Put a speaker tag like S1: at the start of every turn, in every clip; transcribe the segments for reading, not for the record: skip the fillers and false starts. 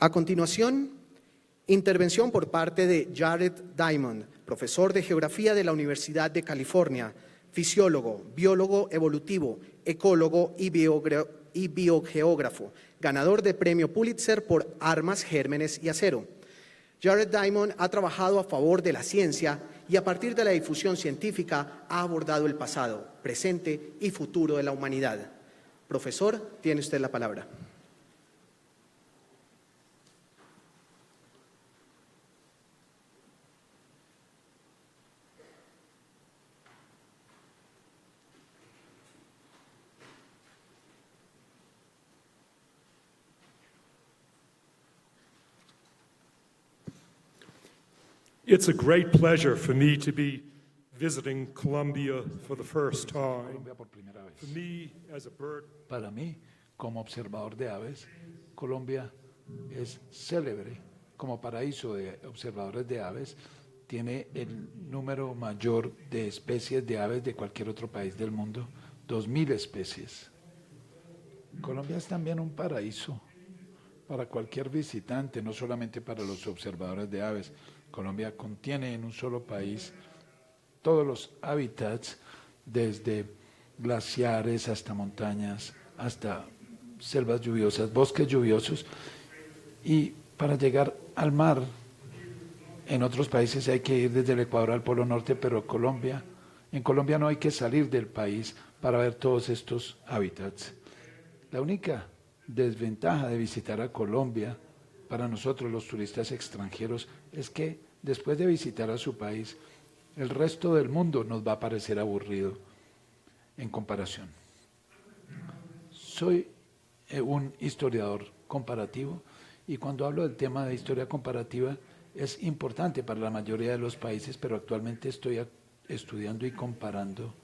S1: A continuación, intervención por parte de Jared Diamond, profesor de Geografía de la Universidad de California, fisiólogo, biólogo evolutivo, ecólogo y biogeógrafo, ganador de Premio Pulitzer por Armas, Gérmenes y Acero. Jared Diamond ha trabajado a favor de la ciencia y a partir de la difusión científica ha abordado el pasado, presente y futuro de la humanidad. Profesor, tiene usted la palabra.
S2: It's a great pleasure for me to be visiting Colombia for the first time.
S3: Colombia por primera vez.
S2: For me, as a bird,
S3: Para mí, como observador de aves, Colombia es célebre como paraíso de observadores de aves. Tiene el número mayor de especies de aves de cualquier otro país del mundo, 2.000 especies. Colombia es también un paraíso para cualquier visitante, no solamente para los observadores de aves. Colombia contiene en un solo país todos los hábitats, desde glaciares hasta montañas, hasta selvas lluviosas, bosques lluviosos. Y para llegar al mar, en otros países hay que ir desde el Ecuador al Polo Norte, pero en Colombia no hay que salir del país para ver todos estos hábitats. La única desventaja de visitar a Colombia para nosotros los turistas extranjeros es que después de visitar a su país, el resto del mundo nos va a parecer aburrido en comparación. Soy un historiador comparativo y cuando hablo del tema de historia comparativa es importante para la mayoría de los países, pero actualmente estoy estudiando y comparando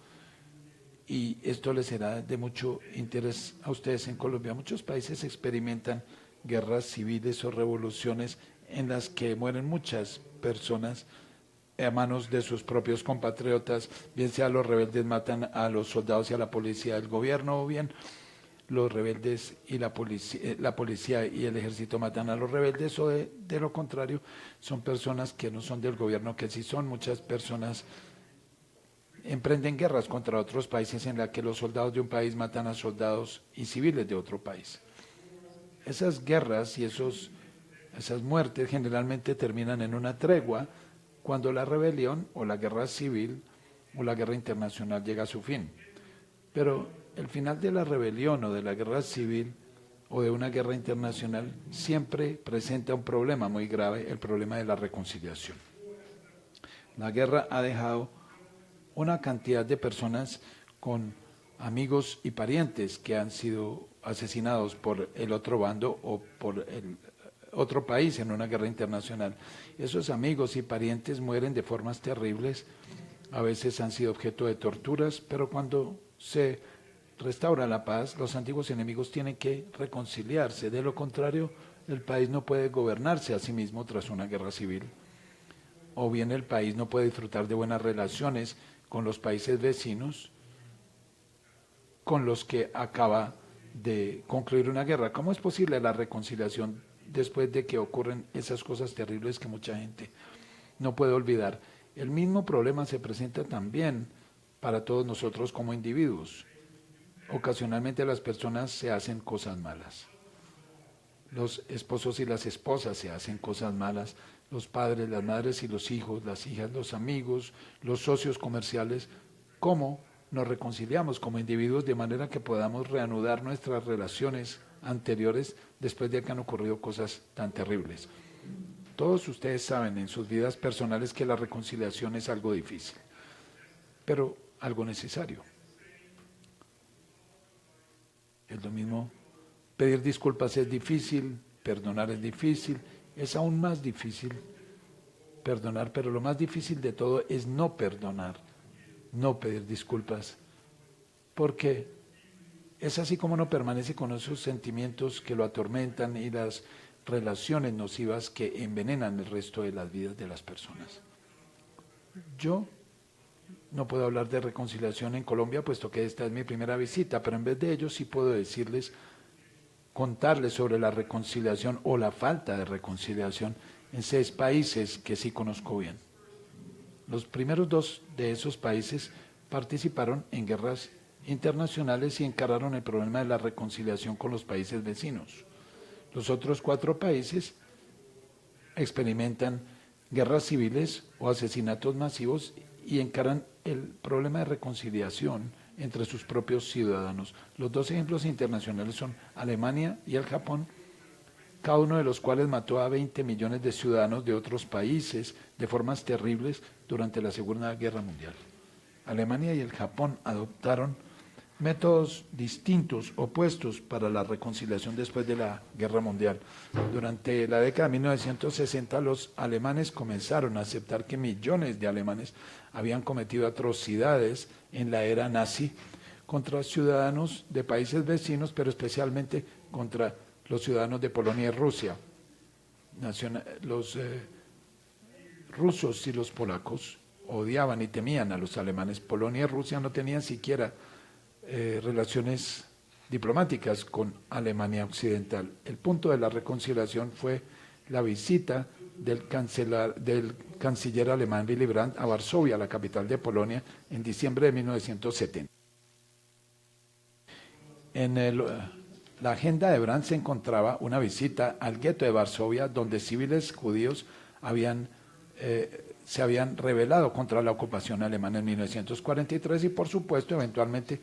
S3: y esto les será de mucho interés a ustedes en Colombia. Muchos países experimentan guerras civiles o revoluciones en las que mueren muchas personas a manos de sus propios compatriotas, bien sea los rebeldes matan a los soldados y a la policía del gobierno, o bien los rebeldes y la policía y el ejército matan a los rebeldes, o de lo contrario, son personas que no son del gobierno, que sí son. Muchas personas emprenden guerras contra otros países en las que los soldados de un país matan a soldados y civiles de otro país. Esas guerras y esas muertes generalmente terminan en una tregua cuando la rebelión o la guerra civil o la guerra internacional llega a su fin. Pero el final de la rebelión o de la guerra civil o de una guerra internacional siempre presenta un problema muy grave, el problema de la reconciliación. La guerra ha dejado una cantidad de personas con amigos y parientes que han sido asesinados por el otro bando o por el otro país en una guerra internacional. Esos amigos y parientes mueren de formas terribles, a veces han sido objeto de torturas, pero cuando se restaura la paz, los antiguos enemigos tienen que reconciliarse. De lo contrario, el país no puede gobernarse a sí mismo tras una guerra civil, o bien el país no puede disfrutar de buenas relaciones con los países vecinos con los que acaba de concluir una guerra. ¿Cómo es posible la reconciliación después de que ocurren esas cosas terribles que mucha gente no puede olvidar? El mismo problema se presenta también para todos nosotros como individuos. Ocasionalmente las personas se hacen cosas malas. Los esposos y las esposas se hacen cosas malas. Los padres, las madres y los hijos, las hijas, los amigos, los socios comerciales. ¿Cómo nos reconciliamos como individuos de manera que podamos reanudar nuestras relaciones anteriores después de que han ocurrido cosas tan terribles? Todos ustedes saben en sus vidas personales que la reconciliación es algo difícil, pero algo necesario. Es lo mismo, pedir disculpas es difícil, perdonar es difícil, es aún más difícil perdonar, pero lo más difícil de todo es no perdonar, no pedir disculpas, porque es así como uno permanece con esos sentimientos que lo atormentan y las relaciones nocivas que envenenan el resto de las vidas de las personas. Yo no puedo hablar de reconciliación en Colombia, puesto que esta es mi primera visita, pero en vez de ello sí puedo decirles contarles sobre la reconciliación o la falta de reconciliación en 6 países que sí conozco bien. Los primeros 2 de esos países participaron en guerras internacionales y encararon el problema de la reconciliación con los países vecinos. Los otros 4 países experimentan guerras civiles o asesinatos masivos y encaran el problema de reconciliación entre sus propios ciudadanos. Los 2 ejemplos internacionales son Alemania y el Japón, cada uno de los cuales mató a 20 millones de ciudadanos de otros países de formas terribles durante la Segunda Guerra Mundial. Alemania y el Japón adoptaron métodos distintos, opuestos para la reconciliación después de la Guerra Mundial. Durante la década de 1960, los alemanes comenzaron a aceptar que millones de alemanes habían cometido atrocidades en la era nazi contra ciudadanos de países vecinos, pero especialmente contra los ciudadanos de Polonia y Rusia. Los rusos y los polacos odiaban y temían a los alemanes. Polonia y Rusia no tenían siquiera relaciones diplomáticas con Alemania Occidental. El punto de la reconciliación fue la visita del canciller alemán Willy Brandt a Varsovia, la capital de Polonia, en diciembre de 1970. En la agenda de Brandt se encontraba una visita al gueto de Varsovia, donde civiles judíos se habían rebelado contra la ocupación alemana en 1943 y, por supuesto, eventualmente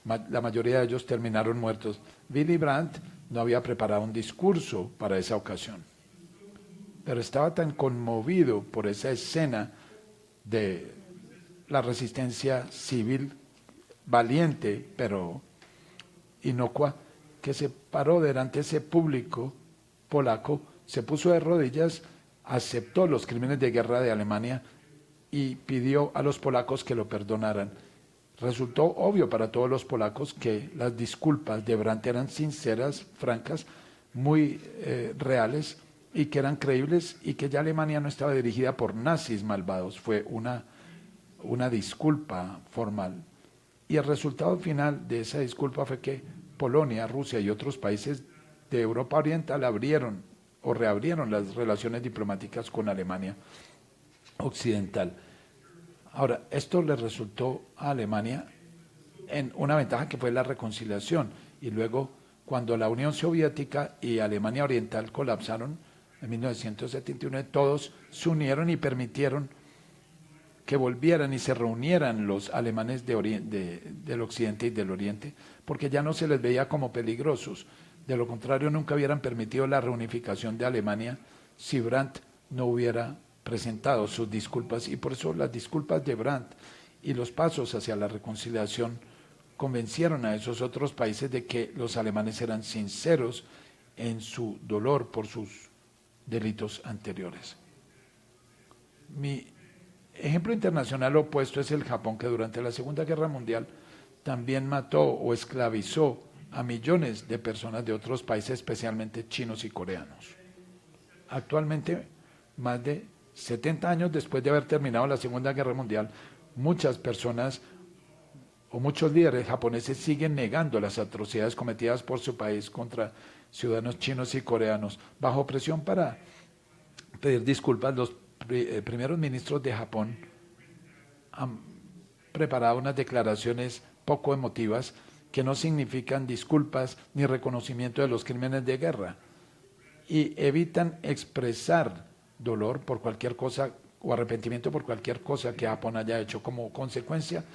S3: la mayoría de ellos terminaron muertos. Willy Brandt no había preparado un discurso para esa ocasión, pero estaba tan conmovido por esa escena de la resistencia civil valiente, pero inocua, que se paró delante de ese público polaco, se puso de rodillas, aceptó los crímenes de guerra de Alemania y pidió a los polacos que lo perdonaran. Resultó obvio para todos los polacos que las disculpas de Brandt eran sinceras, francas, muy reales y que eran creíbles y que ya Alemania no estaba dirigida por nazis malvados. Fue una disculpa formal. Y el resultado final de esa disculpa fue que Polonia, Rusia y otros países de Europa Oriental reabrieron las relaciones diplomáticas con Alemania Occidental. Ahora, esto le resultó a Alemania en una ventaja que fue la reconciliación. Y luego, cuando la Unión Soviética y Alemania Oriental colapsaron en 1971, todos se unieron y permitieron que volvieran y se reunieran los alemanes del Occidente y del Oriente, porque ya no se les veía como peligrosos. De lo contrario, nunca hubieran permitido la reunificación de Alemania si Brandt no hubiera presentado sus disculpas, y por eso las disculpas de Brandt y los pasos hacia la reconciliación convencieron a esos otros países de que los alemanes eran sinceros en su dolor por sus delitos anteriores. Mi ejemplo internacional opuesto es el Japón, que durante la Segunda Guerra Mundial también mató o esclavizó a millones de personas de otros países, especialmente chinos y coreanos. Actualmente, más de 70 años después de haber terminado la Segunda Guerra Mundial, muchas personas o muchos líderes japoneses siguen negando las atrocidades cometidas por su país contra ciudadanos chinos y coreanos. Bajo presión para pedir disculpas, los primeros ministros de Japón han preparado unas declaraciones poco emotivas que no significan disculpas ni reconocimiento de los crímenes de guerra y evitan expresar dolor por cualquier cosa o arrepentimiento por cualquier cosa que Japón haya hecho. Como consecuencia,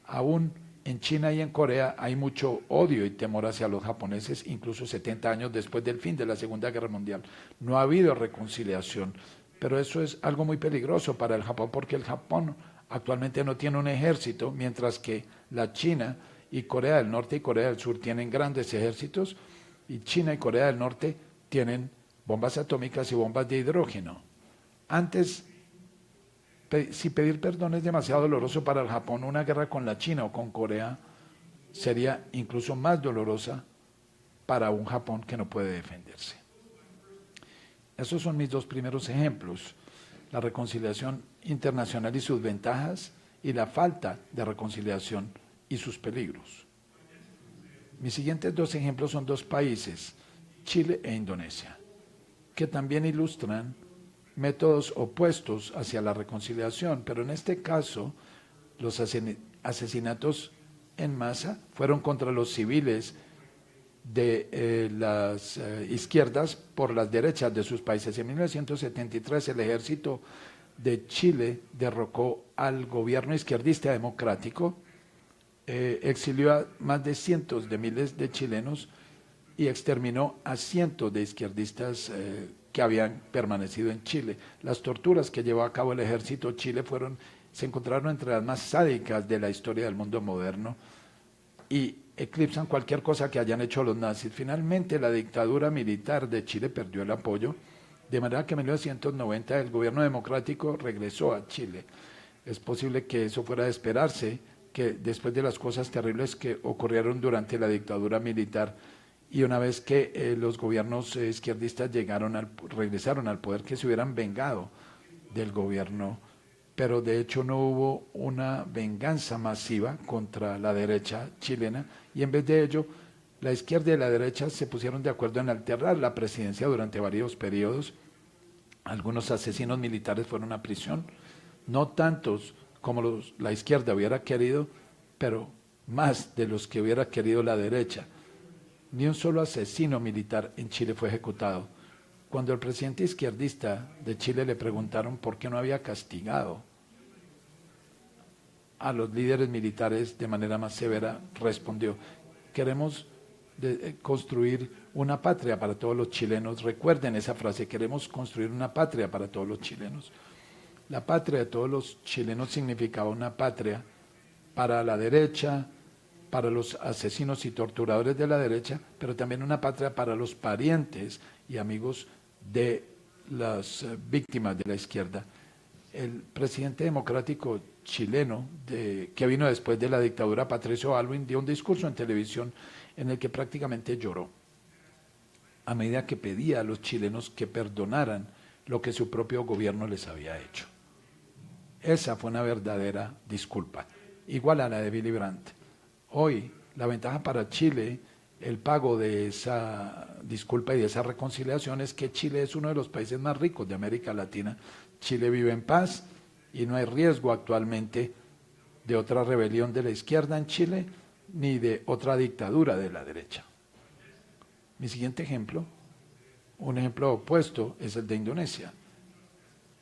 S3: aún en China y en Corea hay mucho odio y temor hacia los japoneses, incluso 70 años después del fin de la Segunda Guerra Mundial. No ha habido reconciliación, pero eso es algo muy peligroso para el Japón, porque el Japón actualmente no tiene un ejército, mientras que la China y Corea del Norte y Corea del Sur tienen grandes ejércitos, y China y Corea del Norte tienen bombas atómicas y bombas de hidrógeno. Antes, si pedir perdón es demasiado doloroso para el Japón, una guerra con la China o con Corea sería incluso más dolorosa para un Japón que no puede defenderse. Esos son mis 2 primeros ejemplos: la reconciliación internacional y sus ventajas, y la falta de reconciliación y sus peligros. Mis siguientes 2 ejemplos son 2 países Chile e Indonesia, que también ilustran métodos opuestos hacia la reconciliación, pero en este caso los asesinatos en masa fueron contra los civiles de las izquierdas por las derechas de sus países. En 1973 el ejército de Chile derrocó al gobierno izquierdista democrático, exilió a más de cientos de miles de chilenos y exterminó a cientos de izquierdistas que habían permanecido en Chile. Las torturas que llevó a cabo el ejército Chile se encontraron entre las más sádicas de la historia del mundo moderno y eclipsan cualquier cosa que hayan hecho los nazis. Finalmente, la dictadura militar de Chile perdió el apoyo, de manera que en 1990 el gobierno democrático regresó a Chile. Es posible que eso fuera de esperarse, que después de las cosas terribles que ocurrieron durante la dictadura militar y una vez que los gobiernos izquierdistas regresaron al poder, que se hubieran vengado del gobierno, pero de hecho no hubo una venganza masiva contra la derecha chilena y en vez de ello la izquierda y la derecha se pusieron de acuerdo en alternar la presidencia durante varios periodos. Algunos asesinos militares fueron a prisión, no tantos como la izquierda hubiera querido, pero más de los que hubiera querido la derecha. Ni un solo asesino militar en Chile fue ejecutado. Cuando el presidente izquierdista de Chile le preguntaron por qué no había castigado a los líderes militares de manera más severa, respondió: queremos construir una patria para todos los chilenos. Recuerden esa frase, queremos construir una patria para todos los chilenos. La patria de todos los chilenos significaba una patria para la derecha, para los asesinos y torturadores de la derecha, pero también una patria para los parientes y amigos de las víctimas de la izquierda. El presidente democrático chileno, que vino después de la dictadura, Patricio Aylwin, dio un discurso en televisión en el que prácticamente lloró, a medida que pedía a los chilenos que perdonaran lo que su propio gobierno les había hecho. Esa fue una verdadera disculpa, igual a la de Willy Brandt. Hoy, la ventaja para Chile, el pago de esa disculpa y de esa reconciliación, es que Chile es uno de los países más ricos de América Latina. Chile vive en paz y no hay riesgo actualmente de otra rebelión de la izquierda en Chile, ni de otra dictadura de la derecha. Mi siguiente ejemplo, un ejemplo opuesto, es el de Indonesia.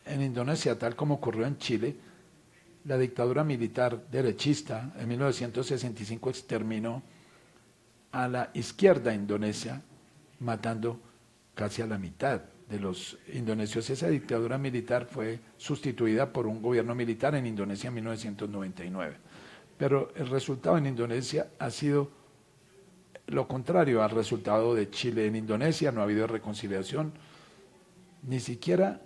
S3: En Indonesia, tal como ocurrió en Chile, la dictadura militar derechista en 1965 exterminó a la izquierda indonesia, matando casi a la mitad de los indonesios. Esa dictadura militar fue sustituida por un gobierno militar en Indonesia en 1999. Pero el resultado en Indonesia ha sido lo contrario al resultado de Chile. En Indonesia no ha habido reconciliación, ni siquiera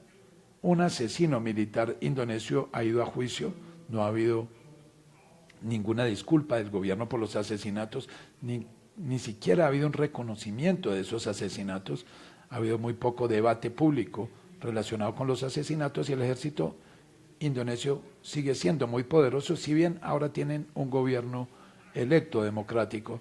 S3: un asesino militar indonesio ha ido a juicio, no ha habido ninguna disculpa del gobierno por los asesinatos, ni siquiera ha habido un reconocimiento de esos asesinatos, ha habido muy poco debate público relacionado con los asesinatos y el ejército indonesio sigue siendo muy poderoso, si bien ahora tienen un gobierno electo democrático.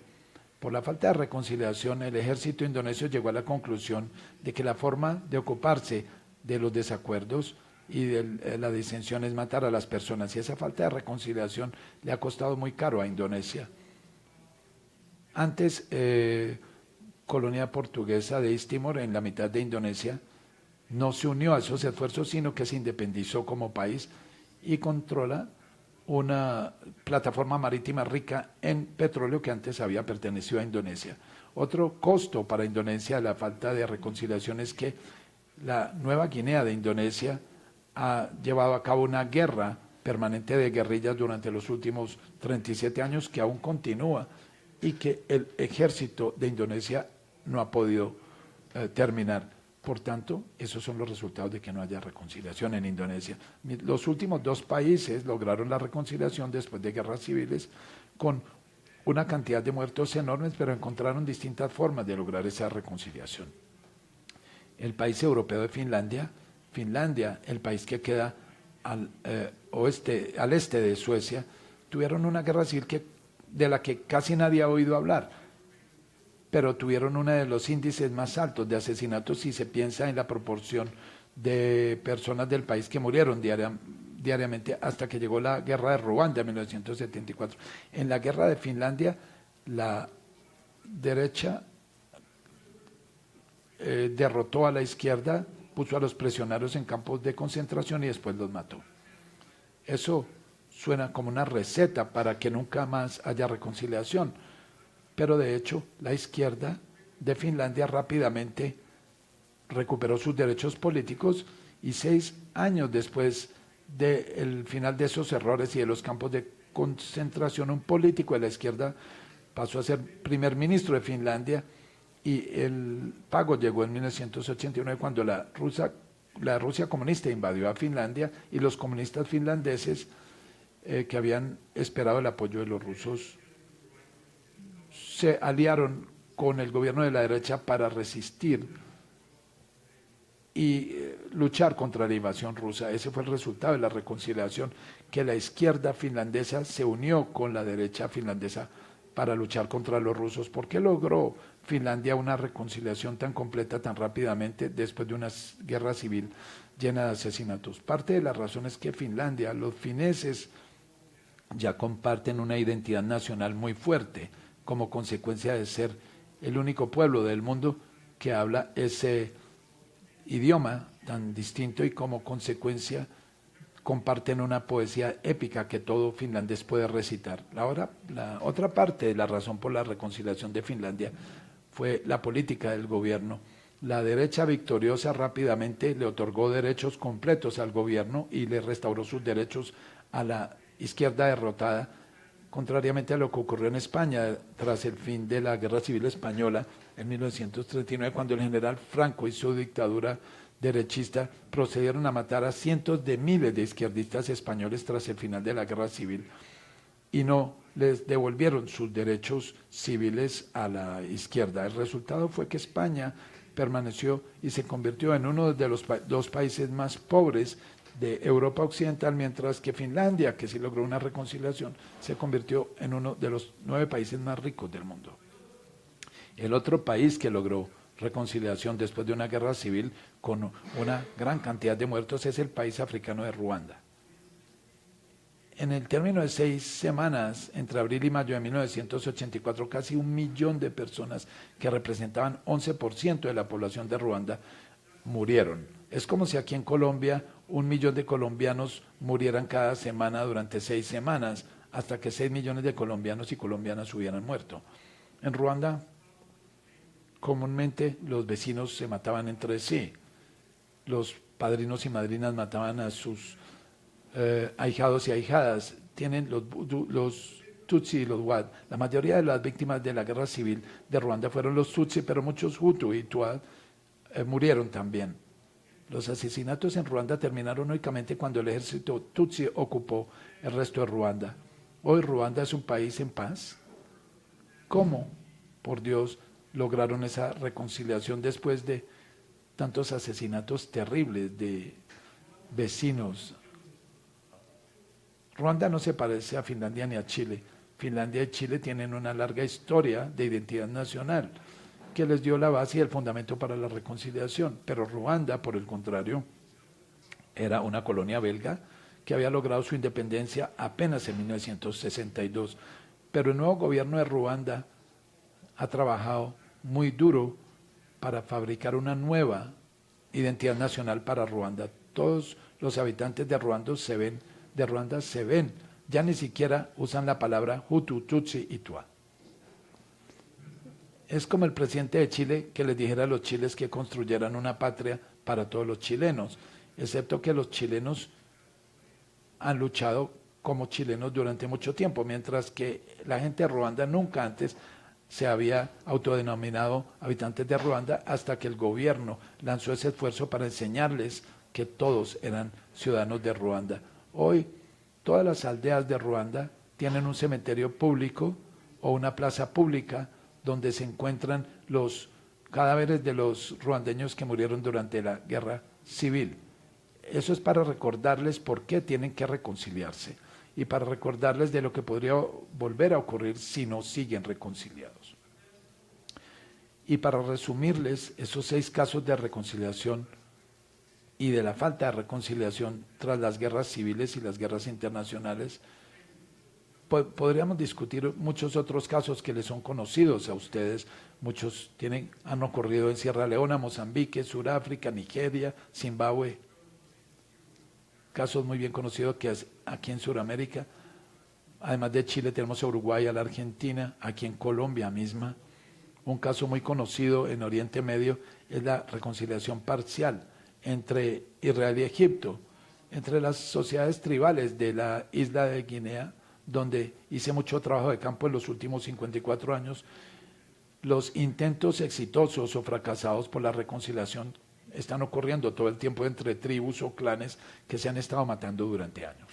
S3: Por la falta de reconciliación, el ejército indonesio llegó a la conclusión de que la forma de ocuparse de los desacuerdos y de la disensión es matar a las personas, y esa falta de reconciliación le ha costado muy caro a Indonesia. Antes, colonia portuguesa de East Timor, en la mitad de Indonesia, no se unió a esos esfuerzos, sino que se independizó como país y controla una plataforma marítima rica en petróleo que antes había pertenecido a Indonesia. Otro costo para Indonesia de la falta de reconciliación es que la Nueva Guinea de Indonesia ha llevado a cabo una guerra permanente de guerrillas durante los últimos 37 años que aún continúa y que el ejército de Indonesia no ha podido terminar. Por tanto, esos son los resultados de que no haya reconciliación en Indonesia. Los últimos dos países lograron la reconciliación después de guerras civiles con una cantidad de muertos enormes, pero encontraron distintas formas de lograr esa reconciliación. El país europeo de Finlandia, el país que queda al este de Suecia, tuvieron una guerra civil de la que casi nadie ha oído hablar. pero tuvieron uno de los índices más altos de asesinatos si se piensa en la proporción de personas del país que murieron diariamente hasta que llegó la guerra de Ruanda en 1974. En la guerra de Finlandia, la derecha derrotó a la izquierda, puso a los prisioneros en campos de concentración y después los mató. Eso suena como una receta para que nunca más haya reconciliación, pero de hecho la izquierda de Finlandia rápidamente recuperó sus derechos políticos y 6 años después del final de esos errores y de los campos de concentración, un político de la izquierda pasó a ser primer ministro de Finlandia y el pago llegó en 1989 cuando la Rusia comunista invadió a Finlandia y los comunistas finlandeses que habían esperado el apoyo de los rusos se aliaron con el gobierno de la derecha para resistir y luchar contra la invasión rusa. Ese fue el resultado de la reconciliación, que la izquierda finlandesa se unió con la derecha finlandesa para luchar contra los rusos. ¿Por qué logró Finlandia una reconciliación tan completa tan rápidamente después de una guerra civil llena de asesinatos? Parte de la razón es que Finlandia, los fineses ya comparten una identidad nacional muy fuerte como consecuencia de ser el único pueblo del mundo que habla ese idioma tan distinto y como consecuencia comparten una poesía épica que todo finlandés puede recitar. La otra parte de la razón por la reconciliación de Finlandia fue la política del gobierno. La derecha victoriosa rápidamente le otorgó derechos completos al gobierno y le restauró sus derechos a la izquierda derrotada, contrariamente a lo que ocurrió en España tras el fin de la Guerra Civil Española en 1939, cuando el general Franco y su dictadura derechista procedieron a matar a cientos de miles de izquierdistas españoles tras el final de la Guerra Civil y no les devolvieron sus derechos civiles a la izquierda. El resultado fue que España permaneció y se convirtió en uno de los dos países más pobres de Europa Occidental, mientras que Finlandia, que sí logró una reconciliación, se convirtió en uno de los 9 países más ricos del mundo. El otro país que logró reconciliación después de una guerra civil con una gran cantidad de muertos es el país africano de Ruanda. En el término de 6 semanas, entre abril y mayo de 1984, casi 1 millón de personas que representaban 11% de la población de Ruanda murieron. Es como si aquí en Colombia 1 millón de colombianos murieran cada semana durante 6 semanas, hasta que 6 millones de colombianos y colombianas hubieran muerto. En Ruanda, comúnmente los vecinos se mataban entre sí. Los padrinos y madrinas mataban a sus ahijados y ahijadas. Tienen los Tutsi y los Wad. La mayoría de las víctimas de la guerra civil de Ruanda fueron los Tutsi, pero muchos Hutu y Tuat murieron también. Los asesinatos en Ruanda terminaron únicamente cuando el ejército Tutsi ocupó el resto de Ruanda. Hoy Ruanda es un país en paz. ¿Cómo, por Dios, lograron esa reconciliación después de tantos asesinatos terribles de vecinos? Ruanda no se parece a Finlandia ni a Chile. Finlandia y Chile tienen una larga historia de identidad nacional que les dio la base y el fundamento para la reconciliación, pero Ruanda, por el contrario, era una colonia belga que había logrado su independencia apenas en 1962, pero el nuevo gobierno de Ruanda ha trabajado muy duro para fabricar una nueva identidad nacional para Ruanda. Todos los habitantes de Ruanda se ven, ya ni siquiera usan la palabra Hutu, Tutsi y Twa. Es como el presidente de Chile que les dijera a los chiles que construyeran una patria para todos los chilenos, excepto que los chilenos han luchado como chilenos durante mucho tiempo, mientras que la gente de Ruanda nunca antes se había autodenominado habitantes de Ruanda hasta que el gobierno lanzó ese esfuerzo para enseñarles que todos eran ciudadanos de Ruanda. Hoy todas las aldeas de Ruanda tienen un cementerio público o una plaza pública donde se encuentran los cadáveres de los ruandeños que murieron durante la guerra civil. Eso es para recordarles por qué tienen que reconciliarse y para recordarles de lo que podría volver a ocurrir si no siguen reconciliados. Y para resumirles, esos 6 casos de reconciliación y de la falta de reconciliación tras las guerras civiles y las guerras internacionales, podríamos discutir muchos otros casos que les son conocidos a ustedes. Muchos han ocurrido en Sierra Leona, Mozambique, Sudáfrica, Nigeria, Zimbabue. Casos muy bien conocidos que es aquí en Sudamérica. Además de Chile tenemos a Uruguay, a la Argentina, aquí en Colombia misma. Un caso muy conocido en Oriente Medio es la reconciliación parcial entre Israel y Egipto, entre las sociedades tribales de la isla de Guinea, donde hice mucho trabajo de campo en los últimos 54 años. Los intentos exitosos o fracasados por la reconciliación están ocurriendo todo el tiempo entre tribus o clanes que se han estado matando durante años.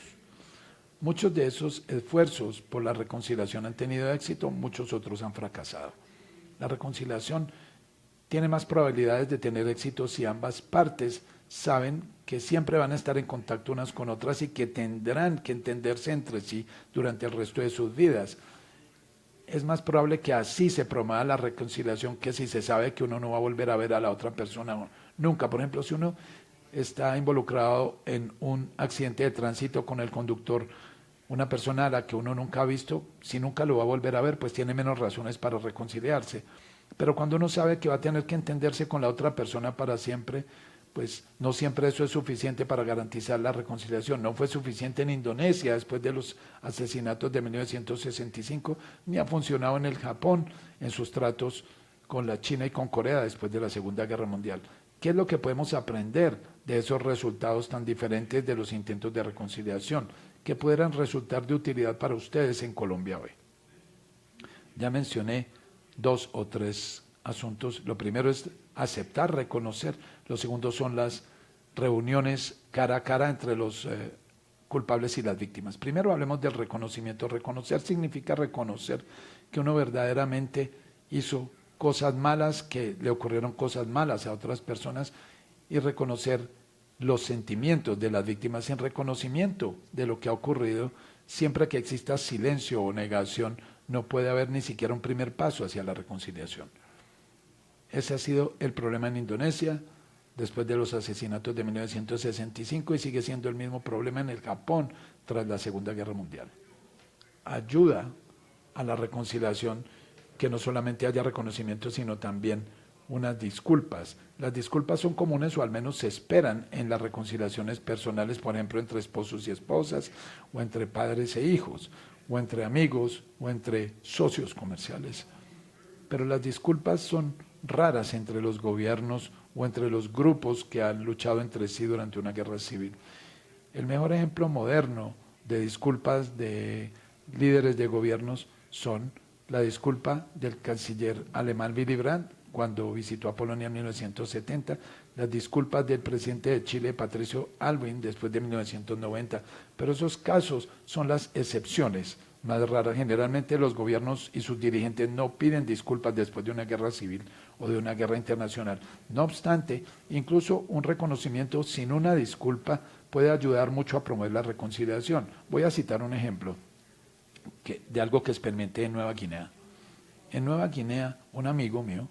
S3: Muchos de esos esfuerzos por la reconciliación han tenido éxito, muchos otros han fracasado. La reconciliación tiene más probabilidades de tener éxito si ambas partes saben que siempre van a estar en contacto unas con otras y que tendrán que entenderse entre sí durante el resto de sus vidas. Es más probable que así se promueva la reconciliación que si se sabe que uno no va a volver a ver a la otra persona nunca. Por ejemplo, si uno está involucrado en un accidente de tránsito con el conductor, una persona a la que uno nunca ha visto, si nunca lo va a volver a ver, pues tiene menos razones para reconciliarse. Pero cuando uno sabe que va a tener que entenderse con la otra persona para siempre, pues no siempre eso es suficiente para garantizar la reconciliación. No fue suficiente en Indonesia después de los asesinatos de 1965, ni ha funcionado en el Japón en sus tratos con la China y con Corea después de la Segunda Guerra Mundial. ¿Qué es lo que podemos aprender de esos resultados tan diferentes de los intentos de reconciliación que pudieran resultar de utilidad para ustedes en Colombia hoy? Ya mencioné 2 o 3 asuntos. Lo primero es aceptar, reconocer. Lo segundo son las reuniones cara a cara entre los culpables y las víctimas. Primero hablemos del reconocimiento. Reconocer significa reconocer que uno verdaderamente hizo cosas malas, que le ocurrieron cosas malas a otras personas, y reconocer los sentimientos de las víctimas. En reconocimiento de lo que ha ocurrido, siempre que exista silencio o negación, no puede haber ni siquiera un primer paso hacia la reconciliación. Ese ha sido el problema en Indonesia después de los asesinatos de 1965 y sigue siendo el mismo problema en el Japón tras la Segunda Guerra Mundial. Ayuda a la reconciliación que no solamente haya reconocimiento, sino también unas disculpas. Las disculpas son comunes o al menos se esperan en las reconciliaciones personales, por ejemplo, entre esposos y esposas, o entre padres e hijos, o entre amigos, o entre socios comerciales. Pero las disculpas son raras entre los gobiernos o entre los grupos que han luchado entre sí durante una guerra civil. El mejor ejemplo moderno de disculpas de líderes de gobiernos son la disculpa del canciller alemán Willy Brandt cuando visitó a Polonia en 1970, las disculpas del presidente de Chile, Patricio Aylwin, después de 1990. Pero esos casos son las excepciones más raras. Generalmente los gobiernos y sus dirigentes no piden disculpas después de una guerra civil o de una guerra internacional. No obstante, incluso un reconocimiento sin una disculpa puede ayudar mucho a promover la reconciliación. Voy a citar un ejemplo de algo que experimenté en Nueva Guinea. En Nueva Guinea, un amigo mío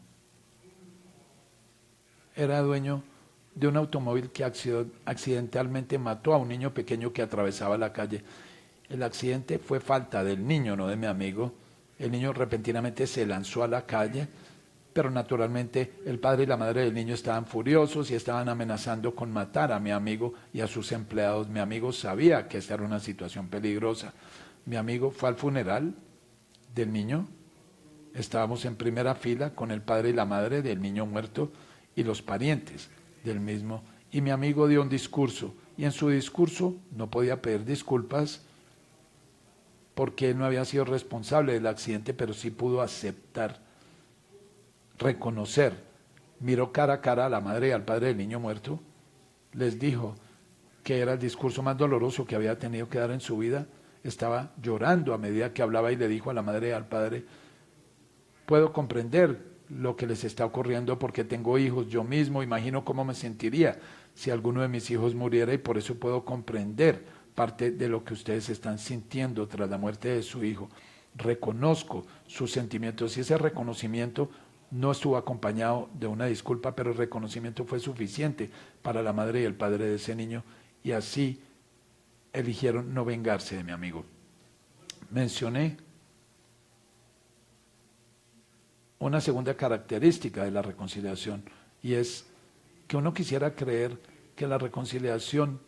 S3: era dueño de un automóvil que accidentalmente mató a un niño pequeño que atravesaba la calle. El accidente fue falta del niño, no de mi amigo. El niño repentinamente se lanzó a la calle, pero naturalmente el padre y la madre del niño estaban furiosos y estaban amenazando con matar a mi amigo y a sus empleados. Mi amigo sabía que esta era una situación peligrosa. Mi amigo fue al funeral del niño. Estábamos en primera fila con el padre y la madre del niño muerto y los parientes del mismo. Y mi amigo dio un discurso. Y en su discurso no podía pedir disculpas porque él no había sido responsable del accidente, pero sí pudo aceptar, reconocer. Miró cara a cara a la madre y al padre del niño muerto. Les dijo que era el discurso más doloroso que había tenido que dar en su vida. Estaba llorando a medida que hablaba y le dijo a la madre y al padre: puedo comprender lo que les está ocurriendo porque tengo hijos, yo mismo imagino cómo me sentiría si alguno de mis hijos muriera y por eso puedo comprender parte de lo que ustedes están sintiendo tras la muerte de su hijo. Reconozco sus sentimientos y ese reconocimiento no estuvo acompañado de una disculpa, pero el reconocimiento fue suficiente para la madre y el padre de ese niño, y así eligieron no vengarse de mi amigo. Mencioné una segunda característica de la reconciliación, y es que uno quisiera creer que la reconciliación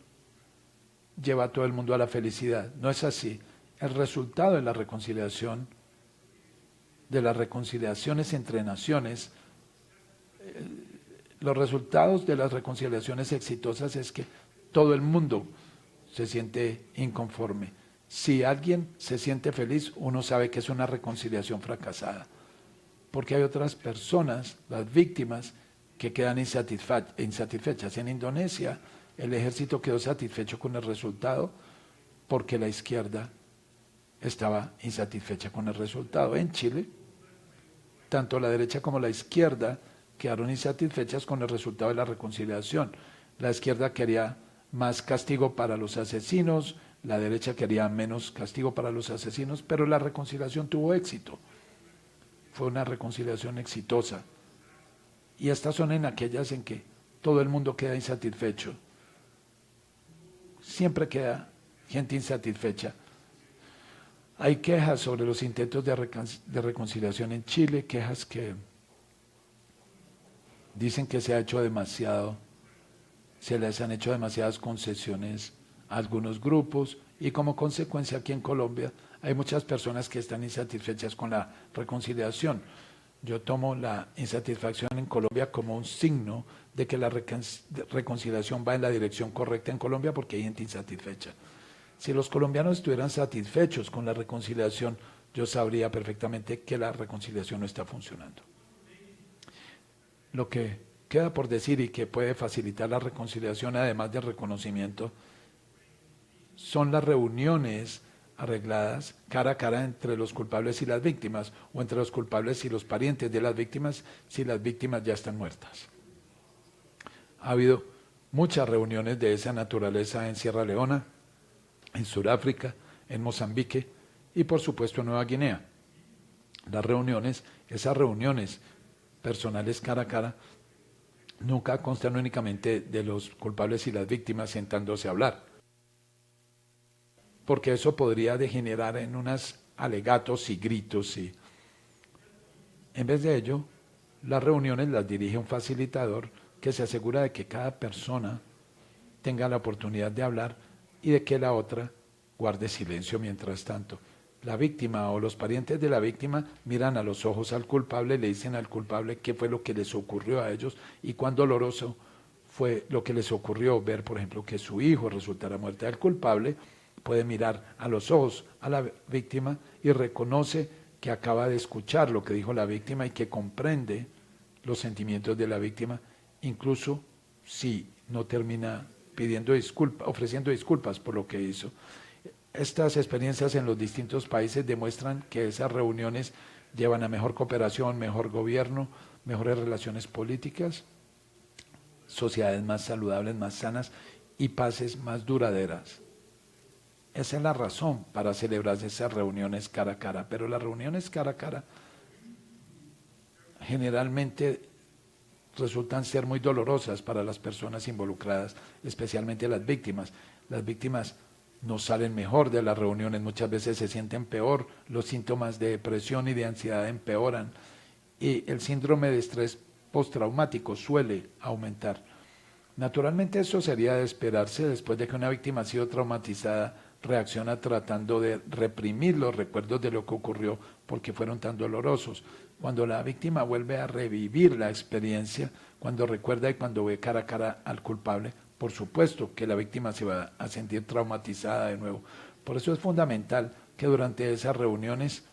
S3: lleva a todo el mundo a la felicidad. No es así. El resultado de la reconciliación, de las reconciliaciones entre naciones, los resultados de las reconciliaciones exitosas es que todo el mundo se siente inconforme. Si alguien se siente feliz, uno sabe que es una reconciliación fracasada, porque hay otras personas, las víctimas, que quedan insatisfechas. En Indonesia, el ejército quedó satisfecho con el resultado porque la izquierda estaba insatisfecha con el resultado. En Chile, tanto la derecha como la izquierda quedaron insatisfechas con el resultado de la reconciliación. La izquierda quería más castigo para los asesinos, la derecha quería menos castigo para los asesinos, pero la reconciliación tuvo éxito. Fue una reconciliación exitosa. Y estas son en aquellas en que todo el mundo queda insatisfecho. Siempre queda gente insatisfecha. Hay quejas sobre los intentos de reconciliación en Chile, quejas que dicen que se ha hecho demasiado, se les han hecho demasiadas concesiones a algunos grupos, y como consecuencia aquí en Colombia hay muchas personas que están insatisfechas con la reconciliación. Yo tomo la insatisfacción en Colombia como un signo de que la reconciliación va en la dirección correcta en Colombia, porque hay gente insatisfecha. Si los colombianos estuvieran satisfechos con la reconciliación, yo sabría perfectamente que la reconciliación no está funcionando. Lo que queda por decir y que puede facilitar la reconciliación, además del reconocimiento, son las reuniones arregladas cara a cara entre los culpables y las víctimas, o entre los culpables y los parientes de las víctimas, si las víctimas ya están muertas. Ha habido muchas reuniones de esa naturaleza en Sierra Leona, en Sudáfrica, en Mozambique y por supuesto en Nueva Guinea. Las reuniones, esas reuniones personales cara a cara, nunca constan únicamente de los culpables y las víctimas sentándose a hablar, porque eso podría degenerar en unos alegatos y gritos. En vez de ello, las reuniones las dirige un facilitador que se asegura de que cada persona tenga la oportunidad de hablar y de que la otra guarde silencio mientras tanto. La víctima o los parientes de la víctima miran a los ojos al culpable, le dicen al culpable qué fue lo que les ocurrió a ellos y cuán doloroso fue lo que les ocurrió. Ver, por ejemplo, que su hijo resultara muerto. El culpable puede mirar a los ojos a la víctima y reconoce que acaba de escuchar lo que dijo la víctima y que comprende los sentimientos de la víctima, incluso si no termina pidiendo disculpas, ofreciendo disculpas por lo que hizo. Estas experiencias en los distintos países demuestran que esas reuniones llevan a mejor cooperación, mejor gobierno, mejores relaciones políticas, sociedades más saludables, más sanas y paces más duraderas. Esa es la razón para celebrar esas reuniones cara a cara, pero las reuniones cara a cara generalmente resultan ser muy dolorosas para las personas involucradas, especialmente las víctimas. Las víctimas no salen mejor de las reuniones, muchas veces se sienten peor, los síntomas de depresión y de ansiedad empeoran y el síndrome de estrés postraumático suele aumentar. Naturalmente eso sería de esperarse después de que una víctima ha sido traumatizada, reacciona tratando de reprimir los recuerdos de lo que ocurrió porque fueron tan dolorosos. Cuando la víctima vuelve a revivir la experiencia, cuando recuerda y cuando ve cara a cara al culpable, por supuesto que la víctima se va a sentir traumatizada de nuevo. Por eso es fundamental que durante esas reuniones,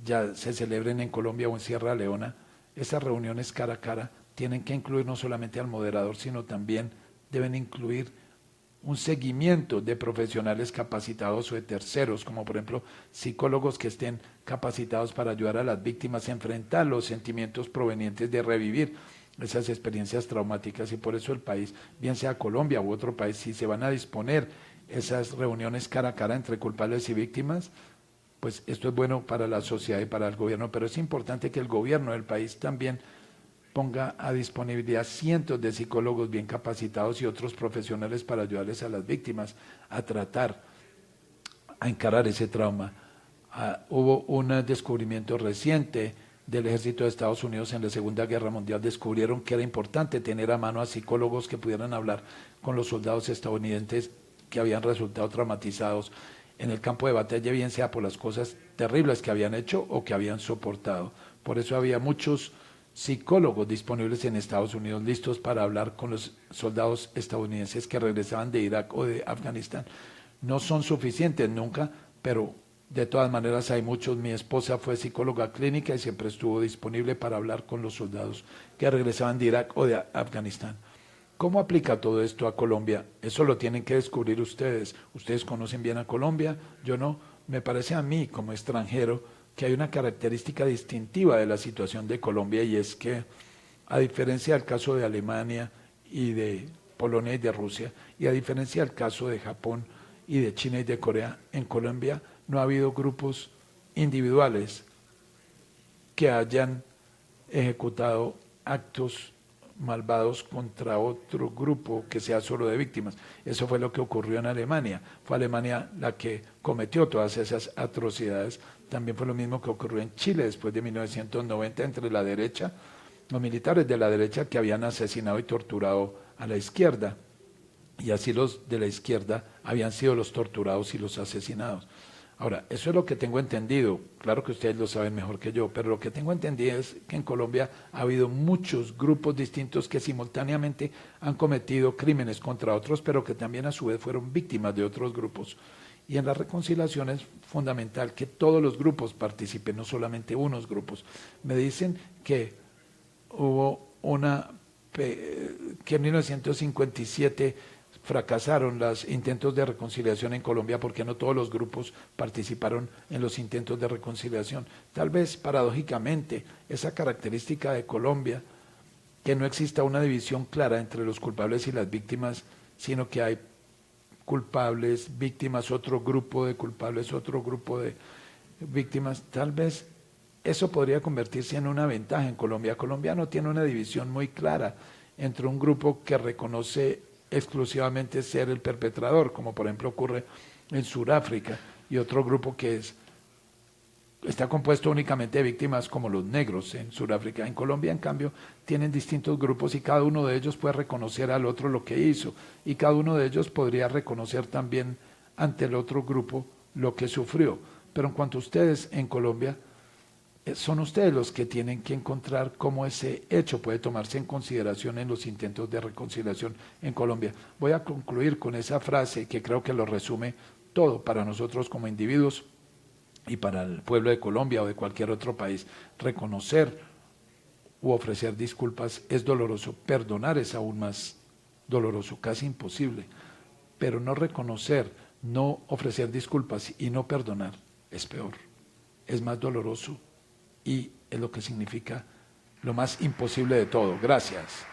S3: ya se celebren en Colombia o en Sierra Leona, esas reuniones cara a cara tienen que incluir no solamente al moderador, sino también deben incluir un seguimiento de profesionales capacitados o de terceros, como por ejemplo psicólogos que estén capacitados para ayudar a las víctimas a enfrentar los sentimientos provenientes de revivir esas experiencias traumáticas. Y por eso el país, bien sea Colombia u otro país, si se van a disponer esas reuniones cara a cara entre culpables y víctimas, pues esto es bueno para la sociedad y para el gobierno, pero es importante que el gobierno del país también ponga a disponibilidad cientos de psicólogos bien capacitados y otros profesionales para ayudarles a las víctimas a tratar, a encarar ese trauma. Hubo un descubrimiento reciente del ejército de Estados Unidos en la Segunda Guerra Mundial. Descubrieron que era importante tener a mano a psicólogos que pudieran hablar con los soldados estadounidenses que habían resultado traumatizados en el campo de batalla, bien sea por las cosas terribles que habían hecho o que habían soportado. Por eso había muchos psicólogos disponibles en Estados Unidos listos para hablar con los soldados estadounidenses que regresaban de Irak o de Afganistán. No son suficientes nunca, pero de todas maneras hay muchos. Mi esposa fue psicóloga clínica y siempre estuvo disponible para hablar con los soldados que regresaban de Irak o de Afganistán. ¿Cómo aplica todo esto a Colombia? Eso lo tienen que descubrir ustedes. Ustedes conocen bien a Colombia, yo no. Me parece a mí, como extranjero, que hay una característica distintiva de la situación de Colombia, y es que, a diferencia del caso de Alemania y de Polonia y de Rusia, y a diferencia del caso de Japón y de China y de Corea, en Colombia no ha habido grupos individuales que hayan ejecutado actos malvados contra otro grupo que sea solo de víctimas. Eso fue lo que ocurrió en Alemania. Fue Alemania la que cometió todas esas atrocidades. También fue lo mismo que ocurrió en Chile después de 1990 entre la derecha, los militares de la derecha que habían asesinado y torturado a la izquierda, y así los de la izquierda habían sido los torturados y los asesinados. Ahora, eso es lo que tengo entendido. Claro que ustedes lo saben mejor que yo, pero lo que tengo entendido es que en Colombia ha habido muchos grupos distintos que simultáneamente han cometido crímenes contra otros, pero que también a su vez fueron víctimas de otros grupos. Y en la reconciliación es fundamental que todos los grupos participen, no solamente unos grupos. Me dicen que hubo que en 1957 fracasaron los intentos de reconciliación en Colombia porque no todos los grupos participaron en los intentos de reconciliación. Tal vez, paradójicamente, esa característica de Colombia, que no exista una división clara entre los culpables y las víctimas, sino que hay culpables, víctimas, otro grupo de culpables, otro grupo de víctimas, tal vez eso podría convertirse en una ventaja en Colombia. Colombia no tiene una división muy clara entre un grupo que reconoce exclusivamente ser el perpetrador, como por ejemplo ocurre en Sudáfrica, y otro grupo que está compuesto únicamente de víctimas como los negros en Sudáfrica. En Colombia, en cambio, tienen distintos grupos y cada uno de ellos puede reconocer al otro lo que hizo, y cada uno de ellos podría reconocer también ante el otro grupo lo que sufrió. Pero en cuanto a ustedes en Colombia, son ustedes los que tienen que encontrar cómo ese hecho puede tomarse en consideración en los intentos de reconciliación en Colombia. Voy a concluir con esa frase que creo que lo resume todo para nosotros como individuos y para el pueblo de Colombia o de cualquier otro país. Reconocer u ofrecer disculpas es doloroso, perdonar es aún más doloroso, casi imposible, pero no reconocer, no ofrecer disculpas y no perdonar es peor, es más doloroso y es lo que significa lo más imposible de todo. Gracias.